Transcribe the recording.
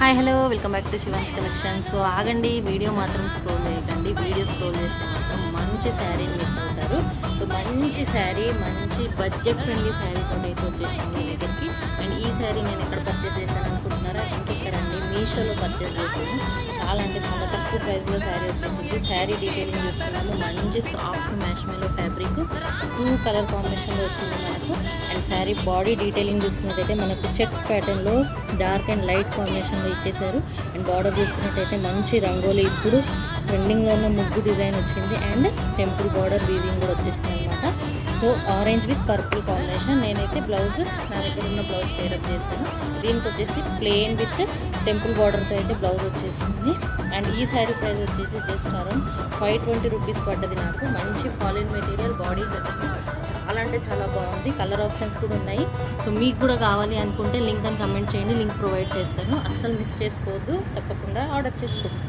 Hi hello welcome back to Shivansh collection. So ఆగండి, video మాత్రం scroll చేయకండి. వీడియో స్క్రోల్ చేస్తే మాత్రం మంచి శారీని మిస్ అవుతారు. సో మంచి శారీ, మంచి బడ్జెట్ ఫ్రెండ్లీ శారీతో అయితే వచ్చేసాము మీ దగ్గరికి. అండ్ ఈ శారీ నేను ఎక్కడ పర్చేస్ చేశాను అనుకుంటున్నారా? ఇంకెక్కడండి, మీషోలో పర్చేస్ చేశాను. చాలా అంటే చాలా తక్కువ ప్రైస్లో శారీ వచ్చేసింది. శారీ డీటెయిలింగ్ చూసుకున్నాము. మంచి సాఫ్ట్ మ్యాష్మెలో ఫ్యాబ్రిక్ 2 కలర్ కాంబినేషన్లో వచ్చింది మనకు. అండ్ శారీ బాడీ డీటెయిలింగ్ చూసుకున్నట్టయితే మనకు చెక్స్ ప్యాటర్న్లో డార్క్ అండ్ లైట్ కాంబినేషన్లో ఇచ్చేసారు. అండ్ బార్డర్ చూసుకున్నట్టయితే మంచి రంగోలీ, ఇప్పుడు ట్రెండింగ్లో ఉన్న ముగ్గు డిజైన్ వచ్చింది. అండ్ టెంపుల్ బార్డర్ వీవింగ్ కూడా వచ్చేసింది అనమాట. So orange with purple combination. నేనైతే బ్లౌజ్, నా దగ్గర ఉన్న బ్లౌజ్ పేరప్ చేశాను. దీనికి వచ్చేసి ప్లెయిన్ విత్ టెంపుల్ బార్డర్తో అయితే బ్లౌజ్ వచ్చేసింది. అండ్ ఈ శారీ ప్రైస్ వచ్చేసి జస్ట్ అరౌండ్ 520 రూపీస్ పడ్డది నాకు. మంచి ఫాలిన్ మెటీరియల్, బాడీ చాలా అంటే చాలా బాగుంది. కలర్ ఆప్షన్స్ కూడా ఉన్నాయి. సో మీకు కూడా కావాలి అనుకుంటే లింక్ అని కమెంట్ చేయండి, లింక్ ప్రొవైడ్ చేస్తాను. అస్సలు మిస్ చేసుకోవద్దు, తప్పకుండా ఆర్డర్ చేసుకోండి.